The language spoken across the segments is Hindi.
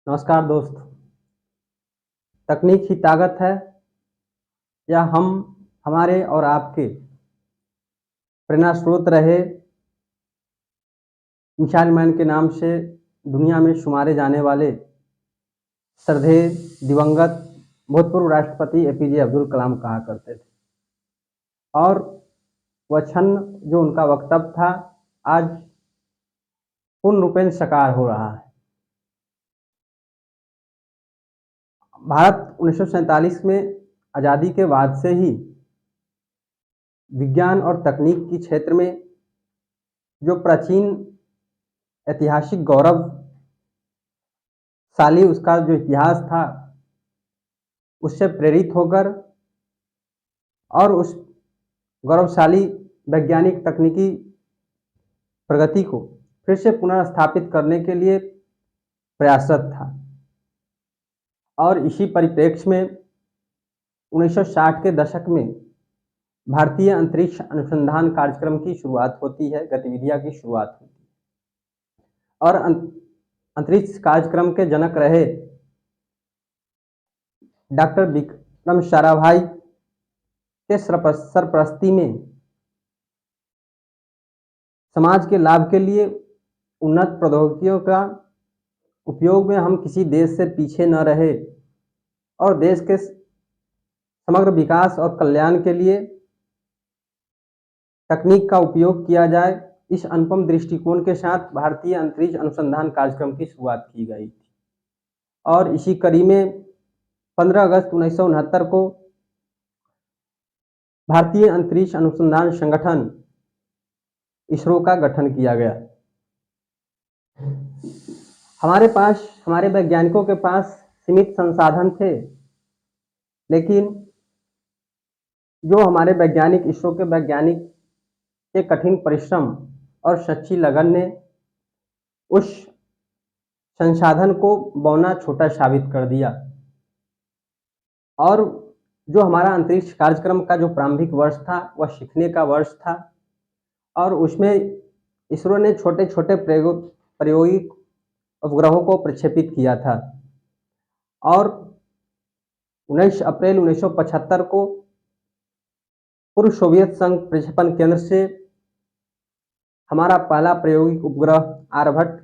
नमस्कार दोस्त। तकनीक ही ताकत है या हम हमारे और आपके प्रेरणा स्रोत रहे मिसाइल मैन के नाम से दुनिया में शुमारे जाने वाले श्रद्धेय दिवंगत भूतपूर्व राष्ट्रपति एपीजे अब्दुल कलाम कहा करते थे। और वह क्षण जो उनका वक्तव्य था आज पूर्ण रूपेण साकार हो रहा है। भारत 1947 में आज़ादी के बाद से ही विज्ञान और तकनीक के क्षेत्र में जो प्राचीन ऐतिहासिक गौरवशाली उसका जो इतिहास था उससे प्रेरित होकर और उस गौरवशाली वैज्ञानिक तकनीकी प्रगति को फिर से पुनर्स्थापित करने के लिए प्रयासरत था। और इसी परिप्रेक्ष्य में 1960 के दशक में भारतीय अंतरिक्ष अनुसंधान कार्यक्रम की शुरुआत होती है, गतिविधियां की शुरुआत होती है। और अंतरिक्ष कार्यक्रम के जनक रहे डॉक्टर विक्रम साराभाई के सरपरस्ती में समाज के लाभ के लिए उन्नत प्रौद्योगिकियों का उपयोग में हम किसी देश से पीछे न रहे और देश के समग्र विकास और कल्याण के लिए तकनीक का उपयोग किया जाए, इस अनुपम दृष्टिकोण के साथ भारतीय अंतरिक्ष अनुसंधान कार्यक्रम की शुरुआत की गई थी। और इसी कड़ी में 15 अगस्त 1969 को भारतीय अंतरिक्ष अनुसंधान संगठन इसरो का गठन किया गया। हमारे वैज्ञानिकों के पास सीमित संसाधन थे, लेकिन जो हमारे वैज्ञानिक इसरो के वैज्ञानिक के कठिन परिश्रम और सच्ची लगन ने उस संसाधन को बौना छोटा साबित कर दिया। और जो हमारा अंतरिक्ष कार्यक्रम का जो प्रारंभिक वर्ष था वह सीखने का वर्ष था और उसमें इसरो ने छोटे छोटे प्रायोगिक उपग्रहों को प्रक्षेपित किया था। और 19 अप्रैल 1975 को पूर्व सोवियत संघ प्रक्षेपण केंद्र से हमारा पहला प्रायोगिक उपग्रह आर्यभट्ट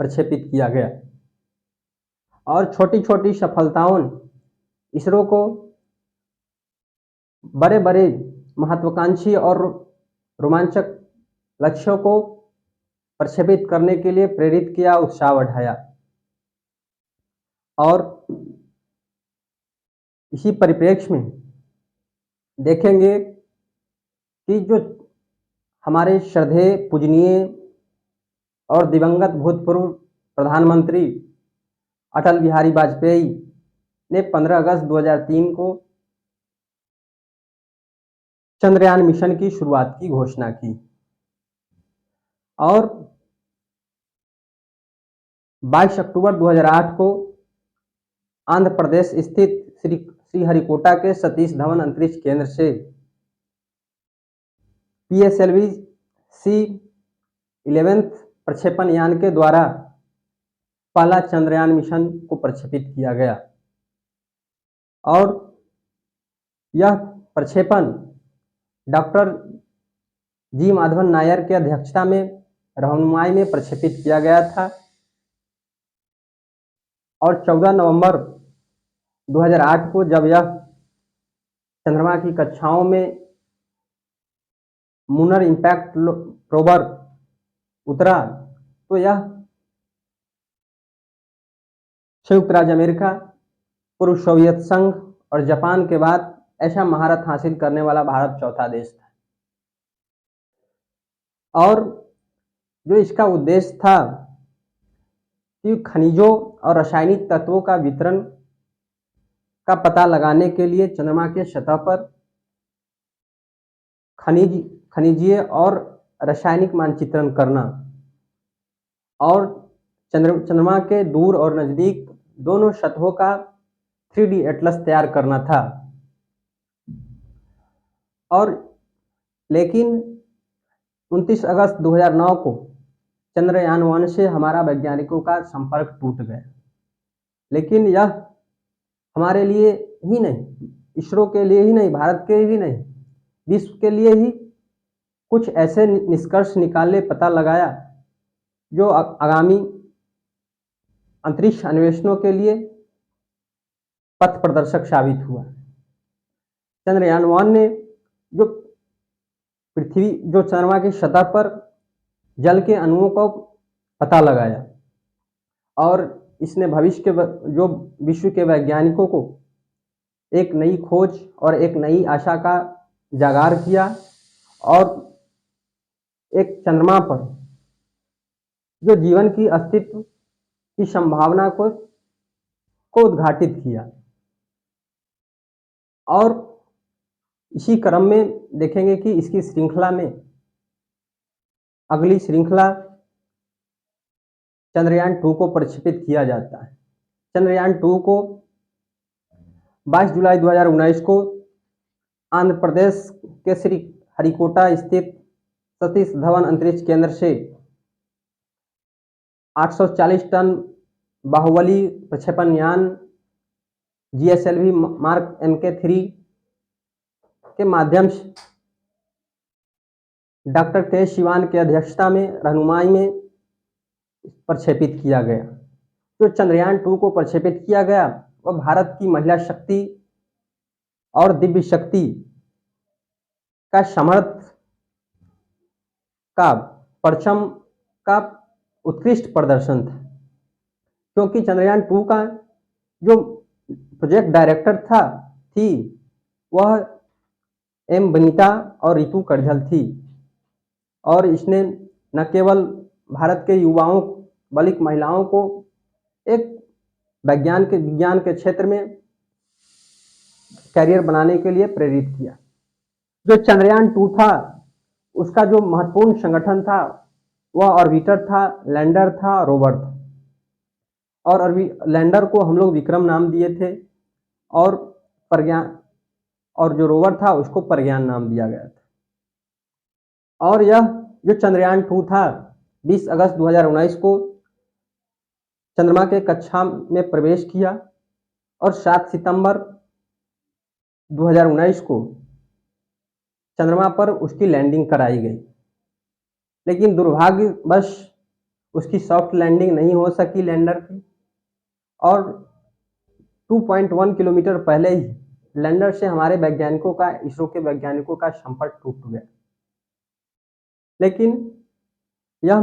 प्रक्षेपित किया गया। और छोटी छोटी सफलताओं इसरो को बड़े बड़े महत्वाकांक्षी और रोमांचक लक्ष्यों को प्रक्षेपित करने के लिए प्रेरित किया, उत्साह बढ़ाया। और इसी परिप्रेक्ष्य में देखेंगे कि जो हमारे श्रद्धेय पूजनीय और दिवंगत भूतपूर्व प्रधानमंत्री अटल बिहारी वाजपेयी ने 15 अगस्त 2003 को चंद्रयान मिशन की शुरुआत की घोषणा की। और 22 अक्टूबर 2008 को आंध्र प्रदेश स्थित श्रीहरिकोटा के सतीश धवन अंतरिक्ष केंद्र से PSLV C-11 प्रक्षेपण यान के द्वारा पहला चंद्रयान मिशन को प्रक्षेपित किया गया। और यह प्रक्षेपण डॉक्टर जी माधवन नायर की अध्यक्षता में रहनुमाई में प्रक्षेपित किया गया था। और 14 नवंबर 2008 को जब यह चंद्रमा की कक्षाओं में मूनर इंपैक्ट प्रोबर उतरा तो यह संयुक्त राज्य अमेरिका, पूर्व सोवियत संघ और जापान के बाद ऐसा महारत हासिल करने वाला भारत चौथा देश था। और जो इसका उद्देश्य था कि खनिजों और रासायनिक तत्वों का वितरण का पता लगाने के लिए चंद्रमा के सतह पर खनिजीय और रासायनिक मानचित्रण करना और चंद्रमा के दूर और नजदीक दोनों सतहों का 3D एटलस तैयार करना था। और लेकिन 29 अगस्त 2009 को चंद्रयान 1 से हमारा वैज्ञानिकों का संपर्क टूट गया। लेकिन यह हमारे लिए ही नहीं, इसरो के लिए ही नहीं, भारत के लिए ही नहीं, विश्व के लिए ही कुछ ऐसे निष्कर्ष निकाले, पता लगाया जो आगामी अंतरिक्ष अन्वेषणों के लिए पथ प्रदर्शक साबित हुआ। चंद्रयान 1 ने जो चंद्रमा की सतह पर जल के अणुओं को पता लगाया और इसने भविष्य के जो विश्व के वैज्ञानिकों को एक नई खोज और एक नई आशा का जागार किया और एक चंद्रमा पर जो जीवन की अस्तित्व की संभावना को उद्घाटित किया। और इसी क्रम में देखेंगे कि इसकी श्रृंखला में अगली श्रृंखला चंद्रयान 2 को प्रक्षेपित किया जाता है। चंद्रयान 2 को 22 जुलाई 2019 को आंध्र प्रदेश के श्री हरिकोटा स्थित सतीश धवन अंतरिक्ष केंद्र से 840 टन बाहुबली प्रक्षेपण यान GSLV मार्क MK3 के माध्यम से डॉक्टर के शिवान की अध्यक्षता में रहनुमाई में प्रक्षेपित किया गया। जो चंद्रयान 2 को प्रक्षेपित किया गया वह भारत की महिला शक्ति और दिव्य शक्ति का समर्थ का परचम का उत्कृष्ट प्रदर्शन था, क्योंकि चंद्रयान 2 का जो प्रोजेक्ट डायरेक्टर थी वह M बनीता और रितु करझल थी और इसने न केवल भारत के युवाओं बल्कि महिलाओं को एक विज्ञान के क्षेत्र में करियर बनाने के लिए प्रेरित किया। जो चंद्रयान 2 था उसका जो महत्वपूर्ण संगठन था वह ऑर्बिटर था, लैंडर था, रोवर था। और लैंडर को हम लोग विक्रम नाम दिए थे और प्रज्ञान, और जो रोवर था उसको प्रज्ञान नाम दिया गया था। और यह जो चंद्रयान 2 था 20 अगस्त 2019 को चंद्रमा के कक्षा में प्रवेश किया और 7 सितंबर 2019 को चंद्रमा पर उसकी लैंडिंग कराई गई। लेकिन दुर्भाग्यवश उसकी सॉफ्ट लैंडिंग नहीं हो सकी लैंडर की और 2.1 किलोमीटर पहले ही लैंडर से हमारे वैज्ञानिकों का, इसरो के वैज्ञानिकों का संपर्क टूट गया। लेकिन यह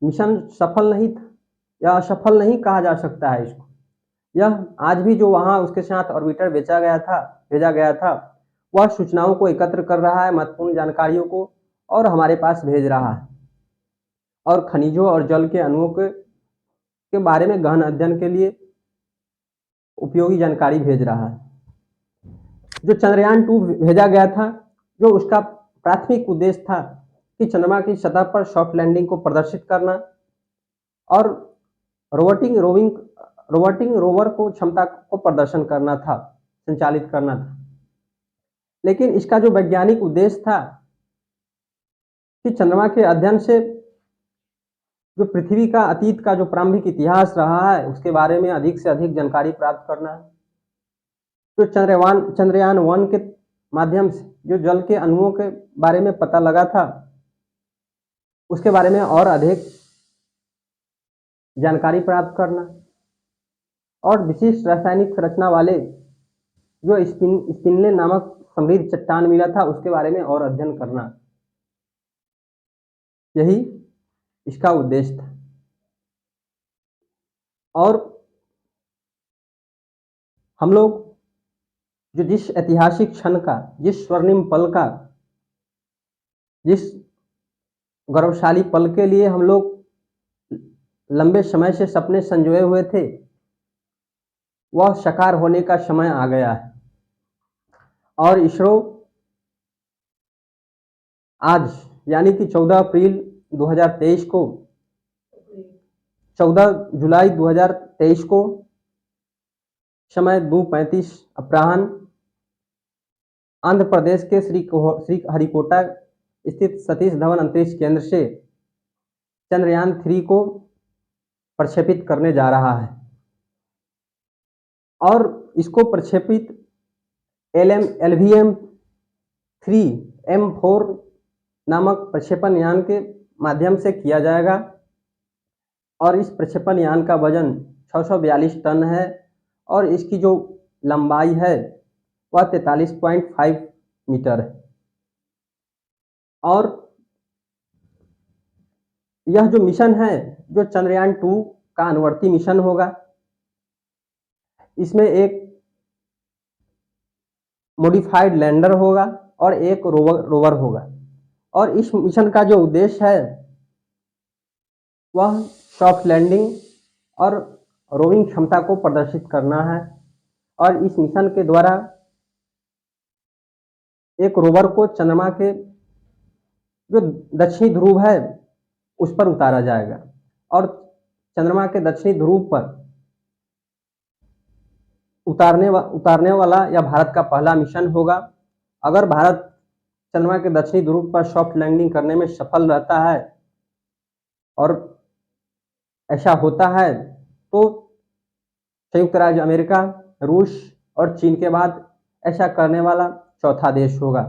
मिशन सफल नहीं था या असफल नहीं कहा जा सकता है इसको। यह आज भी जो वहां उसके साथ ऑर्बिटर भेजा गया था वह सूचनाओं को एकत्र कर रहा है, महत्वपूर्ण जानकारियों को, और हमारे पास भेज रहा है और खनिजों और जल के अणुओं के बारे में गहन अध्ययन के लिए उपयोगी जानकारी भेज रहा है। जो चंद्रयान 2 भेजा गया था, जो उसका प्राथमिक उद्देश्य था कि चंद्रमा की सतह पर सॉफ्ट लैंडिंग को प्रदर्शित करना और रोबोटिंग रोवर को क्षमता को प्रदर्शन करना था, संचालित करना था। लेकिन इसका जो वैज्ञानिक उद्देश्य था कि चंद्रमा के अध्ययन से जो पृथ्वी का अतीत का जो प्रारंभिक इतिहास रहा है उसके बारे में अधिक से अधिक जानकारी प्राप्त करना है। जो चंद्रयान 1 के माध्यम से जो जल के अणुओं के बारे में पता लगा था उसके बारे में और अधिक जानकारी प्राप्त करना और विशिष्ट रासायनिक संरचना वाले जो स्पिनले नामक समृद्ध चट्टान मिला था उसके बारे में और अध्ययन करना, यही इसका उद्देश्य था। और हम लोग जो जिस ऐतिहासिक क्षण का, जिस स्वर्णिम पल का, जिस गौरवशाली पल के लिए हम लोग लंबे समय से सपने संजोए हुए थे वह साकार होने का समय आ गया है। और इसरो आज यानी कि 14 जुलाई 2023 को समय 2:35 अपराह्न आंध्र प्रदेश के श्री हरिकोटा स्थित सतीश धवन अंतरिक्ष केंद्र से चंद्रयान 3 को प्रक्षेपित करने जा रहा है। और इसको प्रक्षेपित LVM-3M4 नामक प्रक्षेपण यान के माध्यम से किया जाएगा और इस प्रक्षेपण यान का वजन 642 टन है और इसकी जो लंबाई है वह 43.5 मीटर है। और यह जो मिशन है जो चंद्रयान-2 का अनुवर्ती मिशन होगा, इसमें एक मॉडिफाइड लैंडर होगा और एक रोवर होगा और इस मिशन का जो उद्देश्य है वह सॉफ्ट लैंडिंग और रोविंग क्षमता को प्रदर्शित करना है और इस मिशन के द्वारा एक रोवर को चंद्रमा के जो दक्षिणी ध्रुव है उस पर उतारा जाएगा और चंद्रमा के दक्षिणी ध्रुव पर उतारने वाला यह भारत का पहला मिशन होगा। अगर भारत चंद्रमा के दक्षिणी ध्रुव पर सॉफ्ट लैंडिंग करने में सफल रहता है और ऐसा होता है तो संयुक्त राज्य अमेरिका, रूस और चीन के बाद ऐसा करने वाला चौथा देश होगा।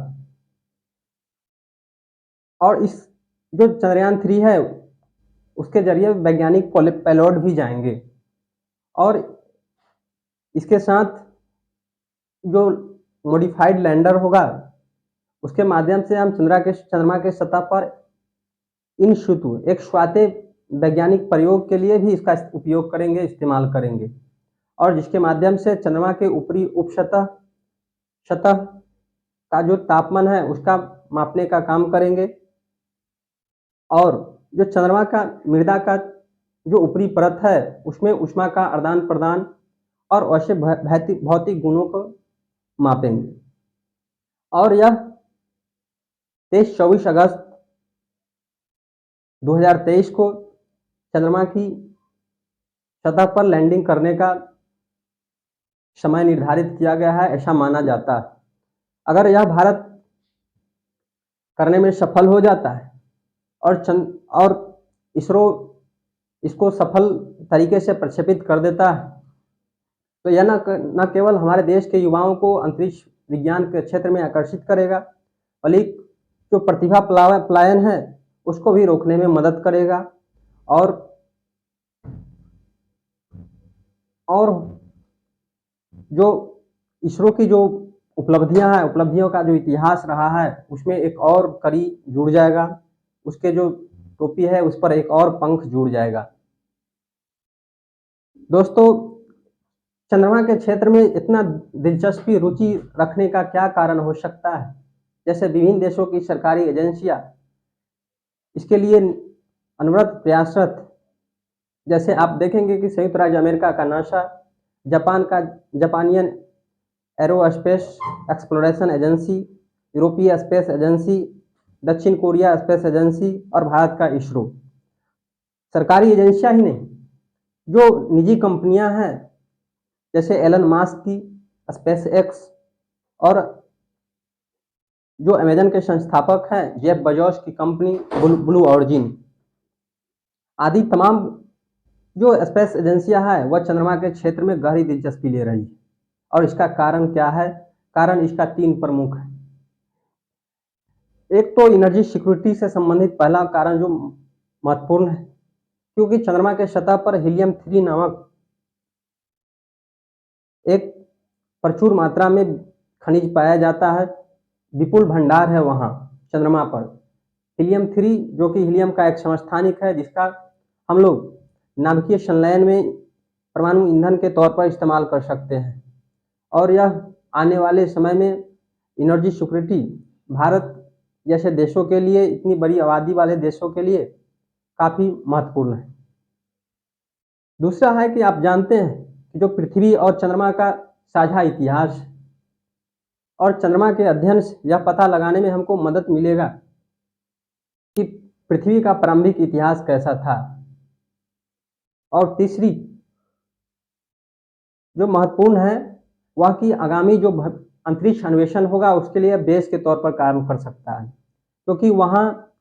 और इस जो चंद्रयान-3 है उसके जरिए वैज्ञानिक पेलोड भी जाएंगे और इसके साथ जो मॉडिफाइड लैंडर होगा उसके माध्यम से हम चंद्रमा के सतह पर इन सितु एक स्वाते वैज्ञानिक प्रयोग के लिए भी इसका उपयोग करेंगे, इस्तेमाल करेंगे और जिसके माध्यम से चंद्रमा के ऊपरी सतह का जो तापमान है उसका मापने का काम करेंगे और जो चंद्रमा का मृदा का जो ऊपरी परत है उसमें ऊष्मा का आदान प्रदान और वैसे भौतिक गुणों को मापेंगे। और यह 23-24 अगस्त 2023 को चंद्रमा की सतह पर लैंडिंग करने का समय निर्धारित किया गया है, ऐसा माना जाता है। अगर यह भारत करने में सफल हो जाता है और इसरो इसको सफल तरीके से प्रक्षेपित कर देता है तो यह न केवल हमारे देश के युवाओं को अंतरिक्ष विज्ञान के क्षेत्र में आकर्षित करेगा बल्कि जो प्रतिभा पलायन है उसको भी रोकने में मदद करेगा और जो इसरो की जो उपलब्धियों का जो इतिहास रहा है उसमें एक और कड़ी जुड़ जाएगा, उसके जो टोपी है उस पर एक और पंख जुड़ जाएगा। दोस्तों, चंद्रमा के क्षेत्र में इतना दिलचस्पी रुचि रखने का क्या कारण हो सकता है? जैसे विभिन्न देशों की सरकारी एजेंसियां इसके लिए अनवरत प्रयासरत, जैसे आप देखेंगे कि संयुक्त राज्य अमेरिका का नासा, जापान का जापानियन एरोस्पेस एक्सप्लोरेशन एजेंसी, यूरोपीय स्पेस एजेंसी, दक्षिण कोरिया स्पेस एजेंसी और भारत का इसरो। सरकारी एजेंसियां ही नहीं, जो निजी कंपनियां हैं जैसे एलन मास्क की स्पेस एक्स और जो अमेजन के संस्थापक हैं जेफ बेजोस की कंपनी ब्लू ऑरिजिन आदि तमाम जो स्पेस एजेंसियां हैं वह चंद्रमा के क्षेत्र में गहरी दिलचस्पी ले रही है। और इसका कारण क्या है? कारण इसका 3 प्रमुख है। एक तो एनर्जी सिक्योरिटी से संबंधित पहला कारण जो महत्वपूर्ण है, क्योंकि चंद्रमा के सतह पर हीलियम-3 नामक एक प्रचुर मात्रा में खनिज पाया जाता है, विपुल भंडार है वहाँ चंद्रमा पर। हीलियम-3 जो कि हीलियम का एक समस्थानिक है जिसका हम लोग नाभिकीय संलयन में परमाणु ईंधन के तौर पर इस्तेमाल कर सकते हैं और यह आने वाले समय में एनर्जी सिक्योरिटी भारत जैसे देशों के लिए, इतनी बड़ी आबादी वाले देशों के लिए काफ़ी महत्वपूर्ण है। दूसरा है कि आप जानते हैं कि जो पृथ्वी और चंद्रमा का साझा इतिहास है और चंद्रमा के अध्ययन से यह पता लगाने में हमको मदद मिलेगा कि पृथ्वी का प्रारंभिक इतिहास कैसा था। और तीसरी जो महत्वपूर्ण है वह कि आगामी जो अंतरिक्ष अन्वेषण होगा उसके लिए बेस के तौर पर काम कर सकता है, क्योंकि वहाँ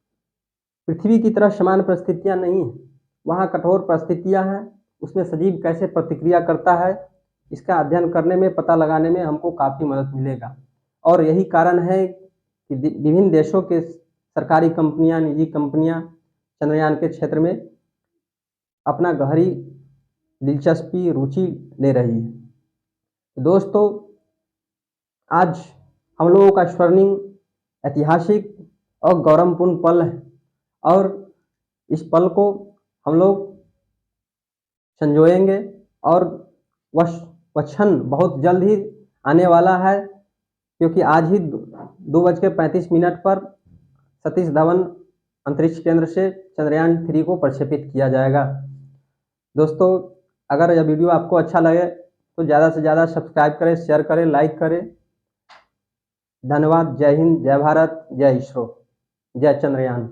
पृथ्वी की तरह समान परिस्थितियाँ नहीं हैं, वहाँ कठोर परिस्थितियाँ हैं, उसमें सजीव कैसे प्रतिक्रिया करता है इसका अध्ययन करने में, पता लगाने में हमको काफ़ी मदद मिलेगा। और यही कारण है कि विभिन्न देशों के सरकारी कंपनियां, निजी कंपनियां चंद्रयान के क्षेत्र में अपना गहरी दिलचस्पी, रुचि ले रही है। दोस्तों, आज हम लोगों का स्वर्णिम, ऐतिहासिक और गौरवपूर्ण पल है, और इस पल को हम लोग संजोएंगे, और वह क्षण बहुत जल्द ही आने वाला है, क्योंकि आज ही 2:35 पर सतीश धवन अंतरिक्ष केंद्र से चंद्रयान-3 को प्रक्षेपित किया जाएगा। दोस्तों, अगर यह वीडियो आपको अच्छा लगे तो ज़्यादा से ज़्यादा सब्सक्राइब करें, शेयर करें, लाइक करें। धन्यवाद। जय हिंद, जय भारत, जय इसरो, जय चंद्रयान।